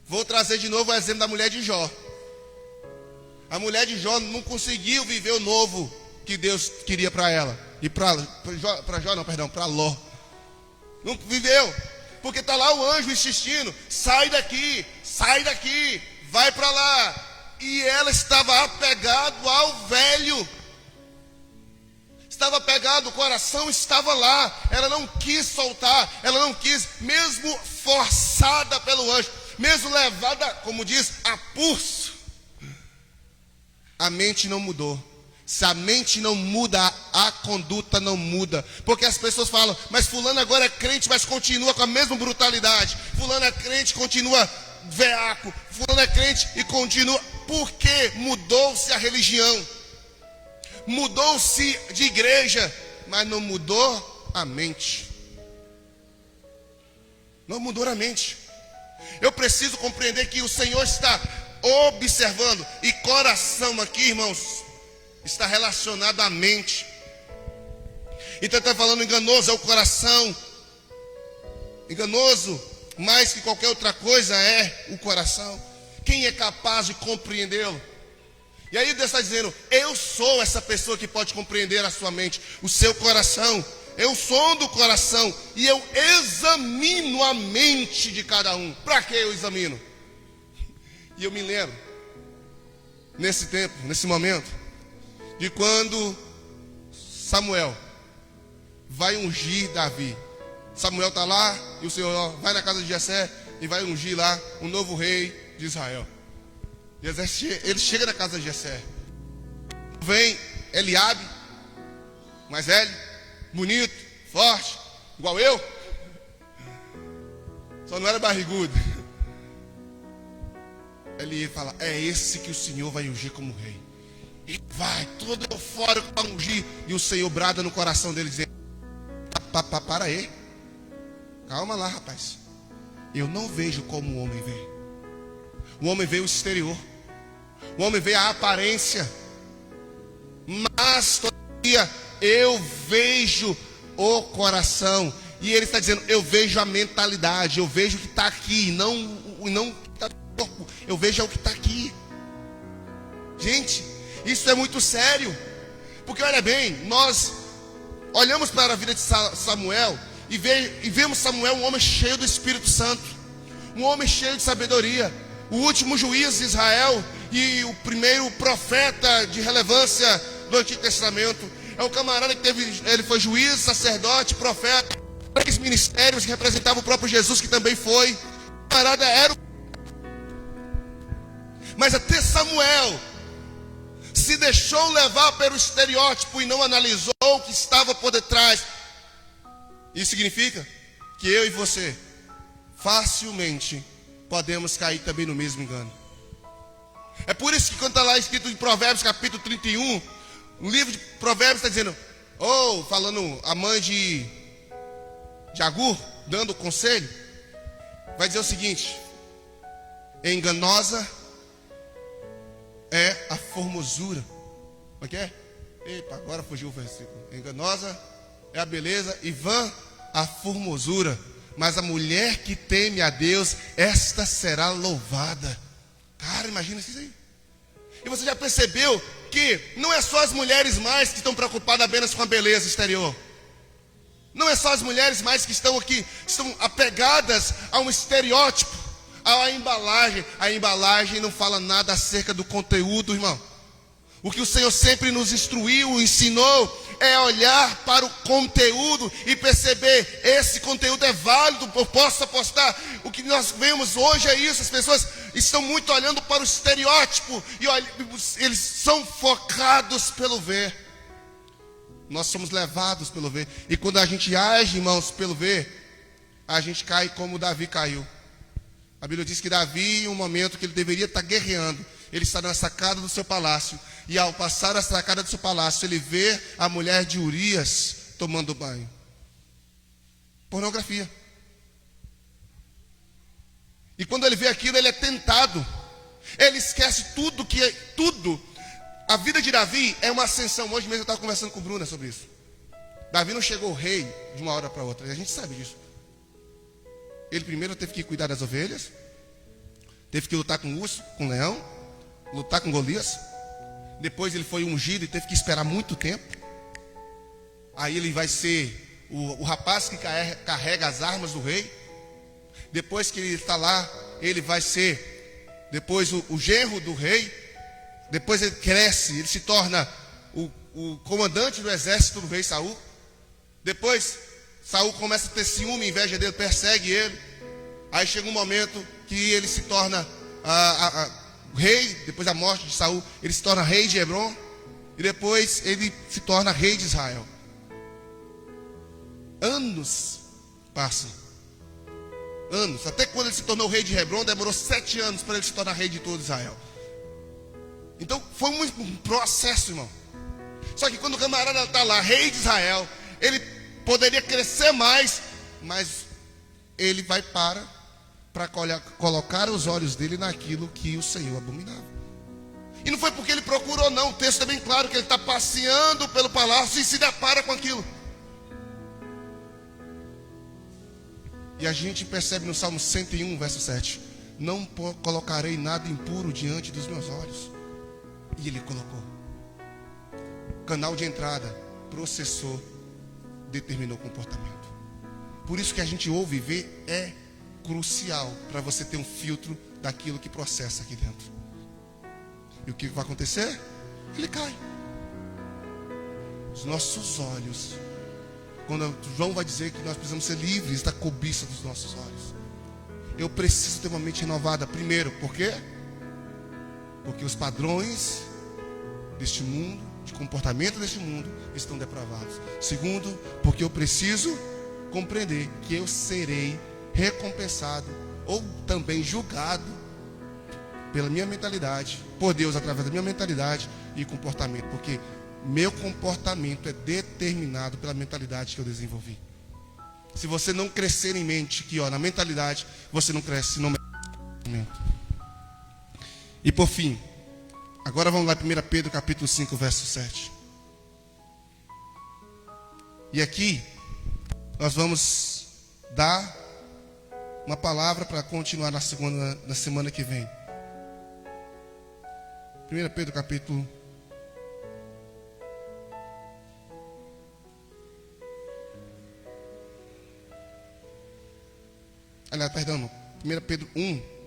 Vou trazer de novo o exemplo da mulher de Jó. A mulher de Jó não conseguiu viver o novo que Deus queria para ela. E para Ló. Não viveu. Porque está lá o anjo insistindo, sai daqui, vai para lá. E ela estava apegada ao velho. Estava apegado, o coração estava lá. Ela não quis soltar, ela não quis, mesmo forçada pelo anjo, mesmo levada, como diz, a pulso. A mente não mudou. Se a mente não muda, a conduta não muda. Porque as pessoas falam, mas fulano agora é crente, mas continua com a mesma brutalidade. Fulano é crente, continua veaco. Fulano é crente e continua. Porque mudou-se a religião. Mudou-se de igreja, mas não mudou a mente. Não mudou a mente. Eu preciso compreender que o Senhor está observando. E coração aqui, irmãos, está relacionado à mente. Então está falando enganoso é o coração. Enganoso, mais que qualquer outra coisa, é o coração. Quem é capaz de compreendê-lo? E aí Deus está dizendo, eu sou essa pessoa que pode compreender a sua mente, o seu coração. Eu sou do coração e eu examino a mente de cada um. Para que eu examino? E eu me lembro, nesse tempo, nesse momento, de quando Samuel vai ungir Davi. Samuel está lá e o Senhor vai na casa de Jessé e vai ungir lá um novo rei de Israel. Ele chega na casa de Jessé. Vem Eliabe, mais velho, bonito, forte, igual eu. Só não era barrigudo. Ele fala, é esse que o Senhor vai ungir como rei. E vai, todo eufórico para ungir. E o Senhor brada no coração dele, dizendo, para aí. Calma lá, rapaz. Eu não vejo como o homem vê. O homem vê o exterior. O homem vê a aparência. Mas, todavia, eu vejo o coração. E ele está dizendo, eu vejo a mentalidade. Eu vejo o que está aqui, não o que está no corpo. Eu vejo o que está aqui. Gente, isso é muito sério. Porque olha bem, nós olhamos para a vida de Samuel e vemos Samuel um homem cheio do Espírito Santo, um homem cheio de sabedoria, o último juiz de Israel e o primeiro profeta de relevância do Antigo Testamento. É um camarada que ele foi juiz, sacerdote, profeta, 3 ministérios que representavam o próprio Jesus, que também foi. O camarada era mas até Samuel se deixou levar pelo estereótipo e não analisou o que estava por detrás. Isso significa que eu e você facilmente podemos cair também no mesmo engano. É por isso que quando está lá escrito em Provérbios capítulo 31, no livro de Provérbios está dizendo, falando a mãe de Agur, dando conselho, vai dizer o seguinte: enganosa é a formosura. Como é que é? Epa, agora fugiu o versículo. Enganosa é a beleza e vã a formosura, mas a mulher que teme a Deus, esta será louvada. Cara, imagina isso aí. E você já percebeu que não é só as mulheres mais que estão preocupadas apenas com a beleza exterior. Não é só as mulheres mais que estão aqui, estão apegadas a um estereótipo, a embalagem. A embalagem não fala nada acerca do conteúdo, irmão. O que o Senhor sempre nos instruiu, ensinou, é olhar para o conteúdo e perceber, esse conteúdo é válido, eu posso apostar. O que nós vemos hoje é isso, as pessoas estão muito olhando para o estereótipo, e eles são focados pelo ver. Nós somos levados pelo ver, e quando a gente age, irmãos, pelo ver, a gente cai como Davi caiu. A Bíblia diz que Davi, em um momento que ele deveria estar guerreando, ele está na sacada do seu palácio, e ao passar a sacada do seu palácio, ele vê a mulher de Urias tomando banho. Pornografia. E quando ele vê aquilo, ele é tentado. Ele esquece tudo. A vida de Davi é uma ascensão. Hoje mesmo eu estava conversando com Bruna sobre isso. Davi não chegou rei de uma hora para outra, e a gente sabe disso. Ele primeiro teve que cuidar das ovelhas, teve que lutar com o urso, com o leão, lutar com Golias. Depois ele foi ungido e teve que esperar muito tempo. Aí ele vai ser o rapaz que carrega as armas do rei. Depois que ele está lá, ele vai ser depois o genro do rei. Depois ele cresce, ele se torna o comandante do exército do rei Saul. Depois Saul começa a ter ciúme, inveja dele, persegue ele. Aí chega um momento que ele se torna o rei. Depois da morte de Saul, ele se torna rei de Hebron. E depois ele se torna rei de Israel. Anos passam. Anos. Até quando ele se tornou rei de Hebron, demorou 7 anos para ele se tornar rei de todo Israel. Então foi um processo, irmão. Só que quando o camarada está lá, rei de Israel, ele poderia crescer mais, mas ele vai para colocar os olhos dele naquilo que o Senhor abominava. E não foi porque ele procurou, não. O texto é bem claro que ele está passeando pelo palácio e se depara com aquilo. E a gente percebe no Salmo 101, verso 7: não colocarei nada impuro diante dos meus olhos. E ele colocou. Canal de entrada, processou, determinou o comportamento. Por isso que a gente ouve e vê é crucial para você ter um filtro daquilo que processa aqui dentro. E o que vai acontecer? Ele cai. Os nossos olhos, quando João vai dizer que nós precisamos ser livres da cobiça dos nossos olhos. Eu preciso ter uma mente renovada. Primeiro, por quê? Porque os padrões deste mundo, de comportamento deste mundo, estão depravados. Segundo, porque eu preciso compreender que eu serei recompensado ou também julgado pela minha mentalidade, por Deus através da minha mentalidade e comportamento, porque meu comportamento é determinado pela mentalidade que eu desenvolvi. Se você não crescer em mente, na mentalidade, você não cresce no mentalidade. E por fim, agora vamos lá, 1 Pedro capítulo 5, verso 7. E aqui nós vamos dar uma palavra para continuar na semana que vem. 1 Pedro capítulo 1 Pedro 1,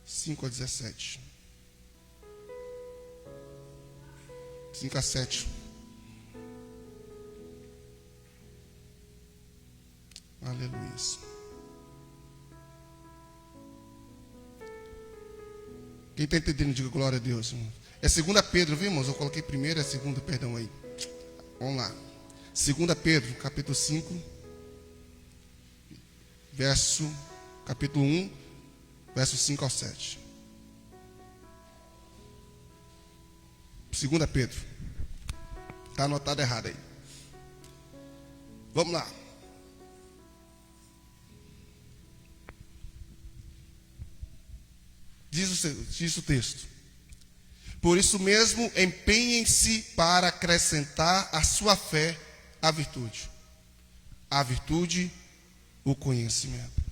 5 a 17. 5 a 7. Aleluia. Quem está entendendo, diga glória a Deus, irmão. É 2 Pedro, viu, irmãos? Eu coloquei primeiro, é 2, perdão aí. Vamos lá. 2 Pedro, capítulo 5, capítulo 1, verso 5 ao 7. 2 Pedro. Está anotado errado aí. Vamos lá. Diz o texto: por isso mesmo, empenhem-se para acrescentar à sua fé a virtude. A virtude, o conhecimento.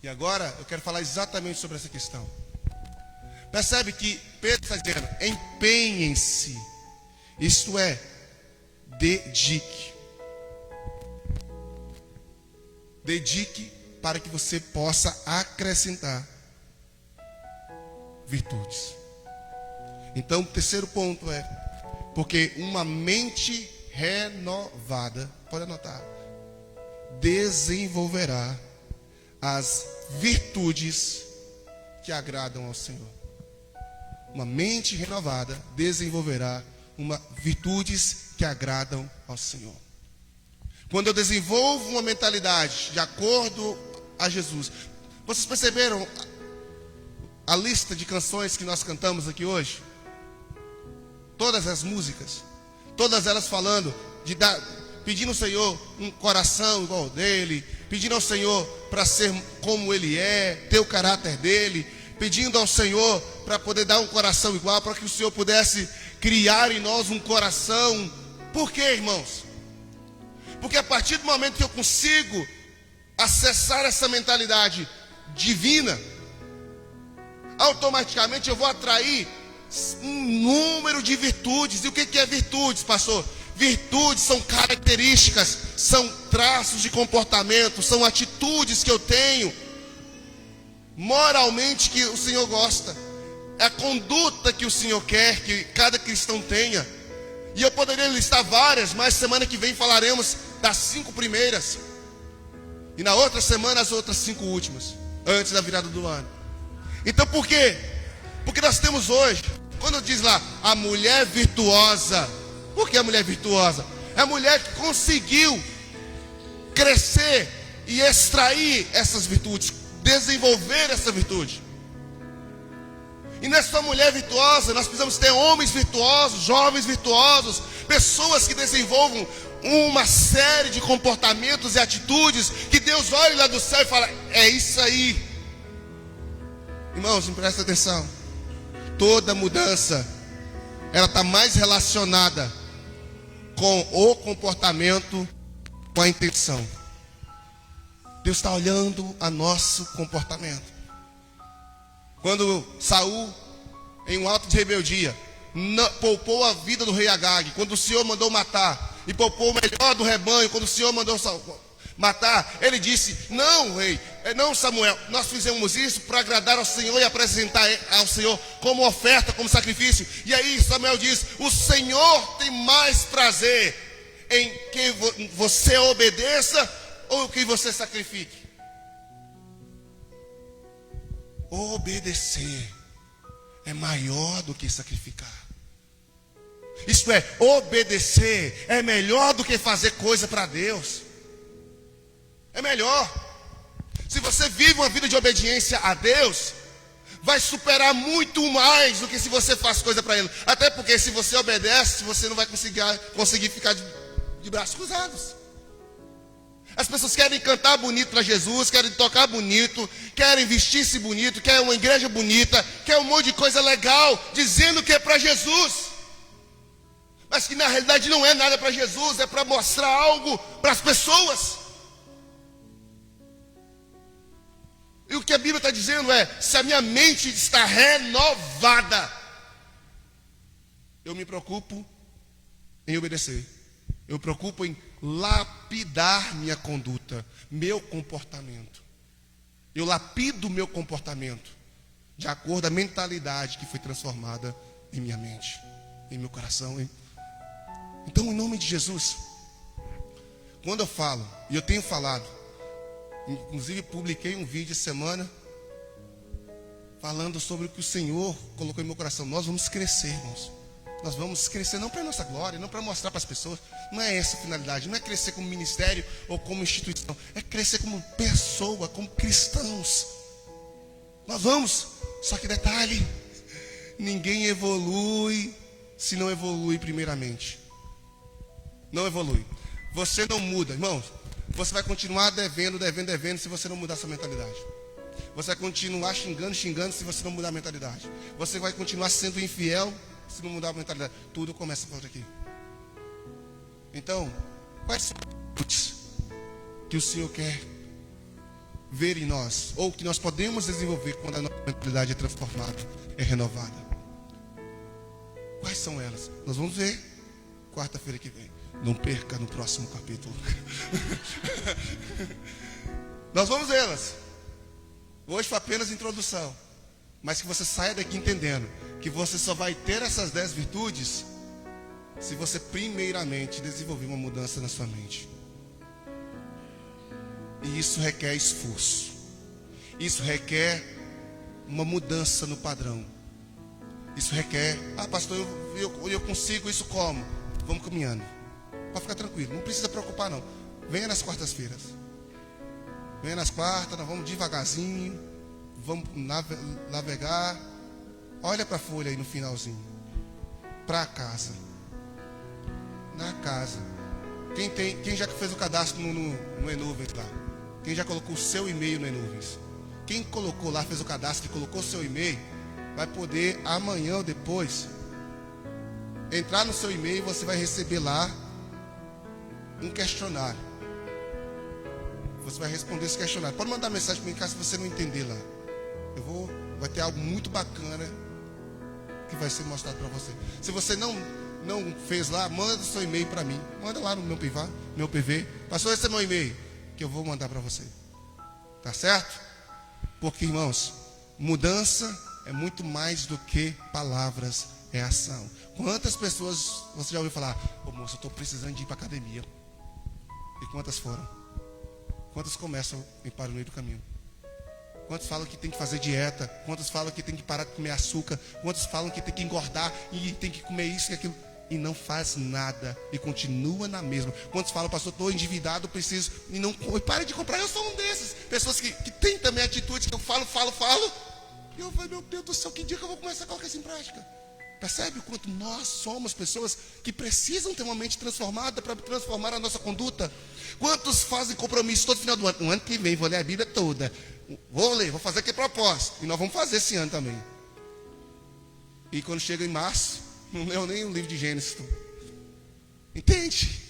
E agora eu quero falar exatamente sobre essa questão. Percebe que Pedro está dizendo: empenhem-se, isto é, dedique. Dedique para que você possa acrescentar virtudes. Então, o terceiro ponto é: porque uma mente renovada, pode anotar, desenvolverá as virtudes que agradam ao Senhor. Uma mente renovada desenvolverá virtudes que agradam ao Senhor. Quando eu desenvolvo uma mentalidade de acordo a Jesus. Vocês perceberam a lista de canções que nós cantamos aqui hoje? Todas as músicas, todas elas falando pedindo ao Senhor um coração igual ao dele, pedindo ao Senhor para ser como ele é, ter o caráter dele, pedindo ao Senhor para poder dar um coração igual, para que o Senhor pudesse criar em nós um coração. Por quê, irmãos? Porque a partir do momento que eu consigo acessar essa mentalidade divina, automaticamente eu vou atrair um número de virtudes. E o que é virtudes, pastor? Virtudes são características, são traços de comportamento, são atitudes que eu tenho moralmente que o Senhor gosta. É a conduta que o Senhor quer que cada cristão tenha. E eu poderia listar várias, mas semana que vem falaremos das 5 primeiras. E na outra semana as outras 5 últimas, antes da virada do ano. Então por quê? Porque nós temos hoje, quando diz lá, a mulher virtuosa. Por que a mulher virtuosa? É a mulher que conseguiu crescer e extrair essas virtudes, desenvolver essa virtude. E não é só mulher virtuosa, nós precisamos ter homens virtuosos, jovens virtuosos, pessoas que desenvolvam uma série de comportamentos e atitudes que Deus olha lá do céu e fala: é isso aí. Irmãos, presta atenção. Toda mudança, ela está mais relacionada com o comportamento, com a intenção. Deus está olhando a nosso comportamento. Quando Saul, em um ato de rebeldia, poupou a vida do rei Agag, quando o Senhor mandou matar, e poupou o melhor do rebanho, quando o Senhor mandou matar, ele disse: não, rei, não, Samuel, nós fizemos isso para agradar ao Senhor e apresentar ao Senhor como oferta, como sacrifício. E aí Samuel diz: o Senhor tem mais prazer em que você obedeça ou que você sacrifique. Obedecer é maior do que sacrificar. Isto é, obedecer é melhor do que fazer coisa para Deus. É melhor. Se você vive uma vida de obediência a Deus, vai superar muito mais do que se você faz coisa para Ele. Até porque se você obedece, você não vai conseguir ficar de braços cruzados. As pessoas querem cantar bonito para Jesus, querem tocar bonito, querem vestir-se bonito, querem uma igreja bonita, querem um monte de coisa legal, dizendo que é para Jesus. Mas que na realidade não é nada para Jesus, é para mostrar algo para as pessoas. E o que a Bíblia está dizendo é: se a minha mente está renovada, eu me preocupo em obedecer. Eu me preocupo em lapidar minha conduta, meu comportamento. Eu lapido meu comportamento de acordo com a mentalidade que foi transformada em minha mente, em meu coração. Então, em nome de Jesus, quando eu falo, e eu tenho falado, inclusive publiquei um vídeo essa semana falando sobre o que o Senhor colocou em meu coração. Nós vamos crescer, irmãos. Nós vamos crescer não para a nossa glória, não para mostrar para as pessoas. Não é essa a finalidade. Não é crescer como ministério ou como instituição. É crescer como pessoa, como cristãos. Nós vamos. Só que detalhe: ninguém evolui se não evolui primeiramente. Não evolui. Você não muda, irmãos. Você vai continuar devendo se você não mudar essa mentalidade. Você vai continuar xingando se você não mudar a mentalidade. Você vai continuar sendo infiel se não mudar a mentalidade. Tudo começa por aqui. Então, quais são as atitudes que o Senhor quer ver em nós, ou que nós podemos desenvolver quando a nossa mentalidade é transformada, é renovada? Quais são elas? Nós vamos ver quarta-feira que vem. Não perca no próximo capítulo. Nós vamos vê-las. Hoje foi apenas introdução, mas que você saia daqui entendendo que você só vai ter essas 10 virtudes se você primeiramente desenvolver uma mudança na sua mente. E isso requer esforço. Isso requer uma mudança no padrão. Isso requer, pastor, eu consigo isso como? Vamos caminhando. Pode ficar tranquilo, não precisa preocupar não. Venha nas quartas-feiras. Venha nas quartas, nós vamos devagarzinho. Vamos navegar. Olha para a folha aí no finalzinho. Para casa. Na casa. Quem já fez o cadastro no Enuvens lá? Quem já colocou o seu e-mail no Enuvens? Quem colocou lá, fez o cadastro e colocou o seu e-mail, vai poder amanhã ou depois entrar no seu e-mail e você vai receber lá um questionário. Você vai responder esse questionário. Pode mandar mensagem para mim caso você não entender lá. Vai ter algo muito bacana que vai ser mostrado para você. Se você não fez lá, manda o seu e-mail para mim. Manda lá no meu PV. Pastor, esse é meu e-mail que eu vou mandar para você. Tá certo? Porque, irmãos, mudança é muito mais do que palavras, é ação. Quantas pessoas você já ouviu falar: moço, eu estou precisando de ir para a academia? E quantas foram? Quantas começam e param no meio do caminho? Quantos falam que tem que fazer dieta? Quantos falam que tem que parar de comer açúcar? Quantos falam que tem que engordar e tem que comer isso e aquilo? E não faz nada e continua na mesma. Quantos falam: pastor, estou endividado, preciso, e não para de comprar? Eu sou um desses. Pessoas que têm também atitudes que eu falo. E eu falo: meu Deus do céu, que dia que eu vou começar a colocar isso em prática? Percebe o quanto nós somos pessoas que precisam ter uma mente transformada para transformar a nossa conduta? Quantos fazem compromisso todo final do ano? No ano que vem vou ler a Bíblia toda. Vou ler, vou fazer aqui propósito. E nós vamos fazer esse ano também. E quando chega em março, não leu nem o livro de Gênesis. Entende?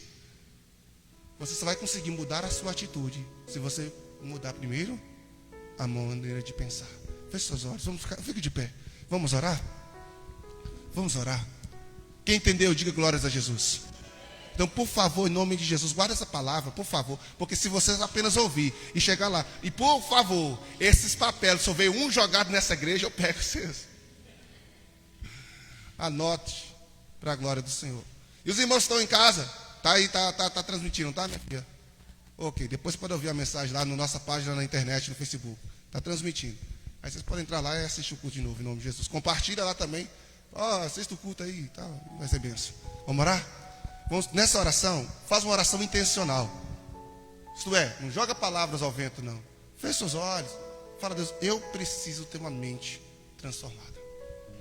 Você só vai conseguir mudar a sua atitude se você mudar primeiro a maneira de pensar. Feche seus olhos, fique de pé. Vamos orar? Vamos orar. Quem entendeu, diga glórias a Jesus. Então, por favor, em nome de Jesus, guarda essa palavra, por favor. Porque se você apenas ouvir e chegar lá, e por favor, esses papéis, se houver um jogado nessa igreja, eu pego vocês. Anote, para a glória do Senhor. E os irmãos estão em casa, tá aí, tá transmitindo, tá, minha filha? Ok, depois você pode ouvir a mensagem lá na nossa página na internet, no Facebook. Está transmitindo. Aí vocês podem entrar lá e assistir o culto de novo, em nome de Jesus. Compartilha lá também. Assista o culto aí, tá? Vai ser bênção. Vamos orar? Nessa oração, faz uma oração intencional. Isto é, não joga palavras ao vento, não. Feche seus olhos. Fala: Deus, eu preciso ter uma mente transformada.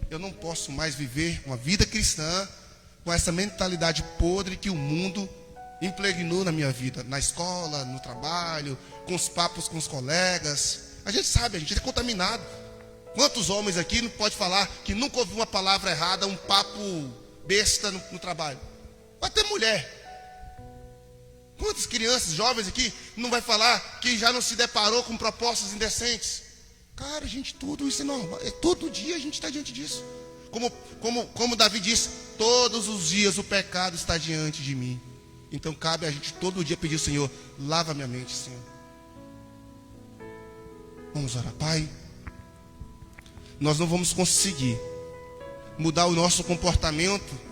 Eu não posso mais viver uma vida cristã com essa mentalidade podre que o mundo impregnou na minha vida. Na escola, no trabalho, com os papos com os colegas. A gente sabe, a gente é contaminado. Quantos homens aqui não pode falar que nunca ouviu uma palavra errada, um papo besta no trabalho? Até mulher. Quantas crianças, jovens aqui não vai falar que já não se deparou com propostas indecentes? Cara, gente, tudo isso é normal. Todo dia a gente está diante disso. Como Davi disse: todos os dias o pecado está diante de mim. Então cabe a gente todo dia pedir: Senhor, lava minha mente, Senhor. Vamos orar. Pai, nós não vamos conseguir mudar o nosso comportamento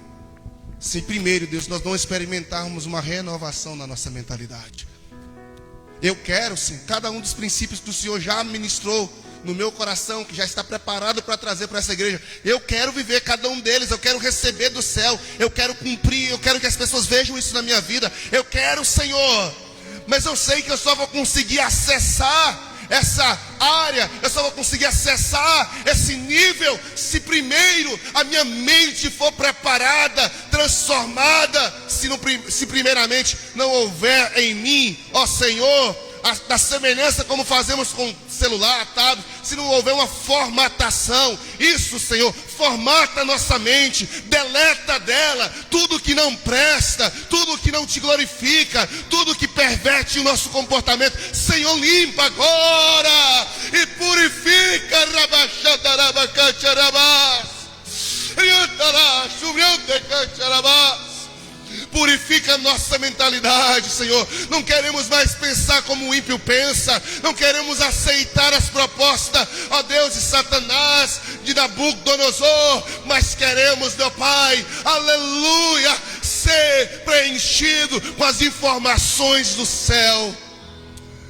se primeiro, Deus, nós não experimentarmos uma renovação na nossa mentalidade. Eu quero, sim, cada um dos princípios que o Senhor já ministrou no meu coração, que já está preparado para trazer para essa igreja. Eu quero viver cada um deles, eu quero receber do céu, eu quero cumprir, eu quero que as pessoas vejam isso na minha vida. Eu quero, Senhor, mas eu sei que eu só vou conseguir acessar essa área, eu só vou conseguir acessar esse nível se primeiro a minha mente for preparada, transformada. Se primeiramente não houver em mim, ó Senhor, da semelhança como fazemos com celular, tablet, se não houver uma formatação, isso, Senhor, formata a nossa mente, deleta dela tudo que não presta, tudo que não te glorifica, tudo que perverte o nosso comportamento. Senhor, limpa agora e purifica. Purifica a nossa mentalidade, Senhor. Não queremos mais pensar como o ímpio pensa. Não queremos aceitar as propostas, ó Deus, de Satanás, de Nabucodonosor. Mas queremos, meu Pai, aleluia, ser preenchido com as informações do céu.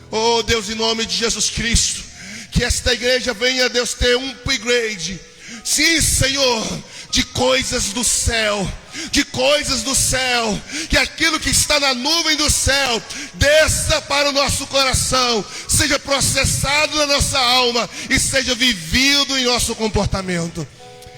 Oh Deus, em nome de Jesus Cristo, que esta igreja venha, Deus, ter um upgrade. Sim, Senhor, de coisas do céu, de coisas do céu, que aquilo que está na nuvem do céu desça para o nosso coração, seja processado na nossa alma e seja vivido em nosso comportamento.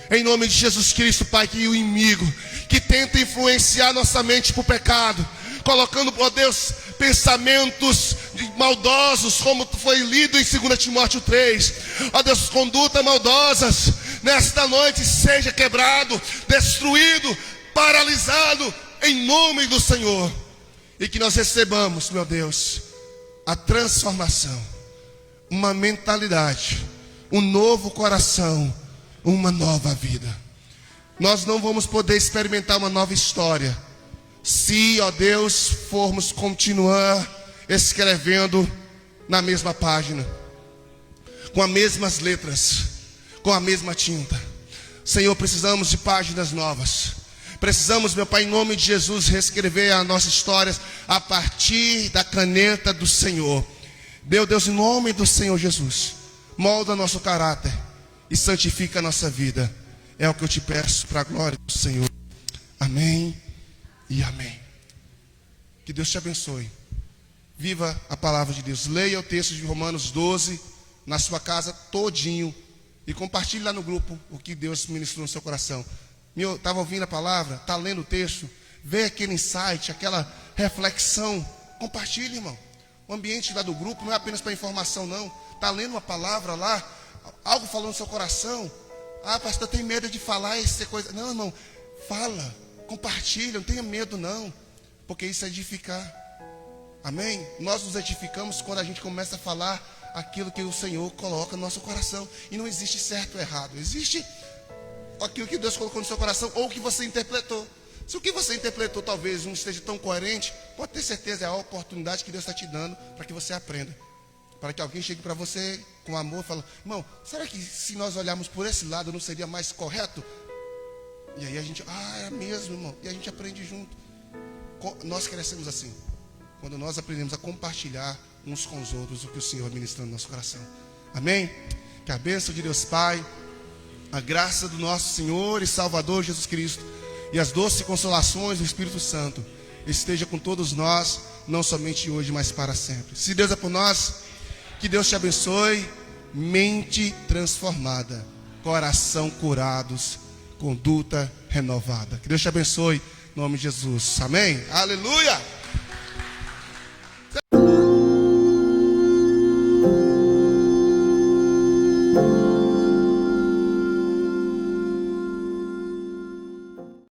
Em nome de Jesus Cristo, Pai, que o inimigo que tenta influenciar nossa mente para o pecado, colocando, ó Deus, pensamentos maldosos, como foi lido em 2 Timóteo 3, ó Deus, condutas maldosas, nesta noite seja quebrado, destruído, paralisado, em nome do Senhor. E que nós recebamos, meu Deus, a transformação, uma mentalidade, um novo coração, uma nova vida. Nós não vamos poder experimentar uma nova história se, ó Deus, formos continuar escrevendo na mesma página, com as mesmas letras, com a mesma tinta. Senhor, precisamos de páginas novas. Precisamos, meu Pai, em nome de Jesus, reescrever a nossa história a partir da caneta do Senhor. Meu Deus, em nome do Senhor Jesus, molda nosso caráter e santifica a nossa vida. É o que eu te peço para a glória do Senhor. Amém e amém. Que Deus te abençoe. Viva a palavra de Deus. Leia o texto de Romanos 12 na sua casa todinho e compartilhe lá no grupo o que Deus ministrou no seu coração. Estava ouvindo a palavra, está lendo o texto, vê aquele insight, aquela reflexão, compartilhe, irmão. O ambiente lá do grupo não é apenas para informação, não. Está lendo uma palavra lá, algo falando no seu coração. Ah, pastor, tem medo de falar essa coisa. Não, irmão, fala, compartilha, não tenha medo não, porque isso é edificar. Amém? Nós nos edificamos quando a gente começa a falar aquilo que o Senhor coloca no nosso coração. E não existe certo ou errado, existe aquilo que Deus colocou no seu coração, ou o que você interpretou. Se o que você interpretou talvez não esteja tão coerente, pode ter certeza, é a oportunidade que Deus está te dando para que você aprenda. Para que alguém chegue para você com amor e fale: irmão, será que se nós olharmos por esse lado não seria mais correto? E aí a gente, é mesmo, irmão. E a gente aprende junto. Nós crescemos assim, quando nós aprendemos a compartilhar uns com os outros o que o Senhor ministra no nosso coração. Amém? Que a bênção de Deus Pai, a graça do nosso Senhor e Salvador Jesus Cristo e as doces consolações do Espírito Santo esteja com todos nós, não somente hoje, mas para sempre. Se Deus é por nós, que Deus te abençoe. Mente transformada, coração curados, conduta renovada. Que Deus te abençoe, em nome de Jesus. Amém? Aleluia!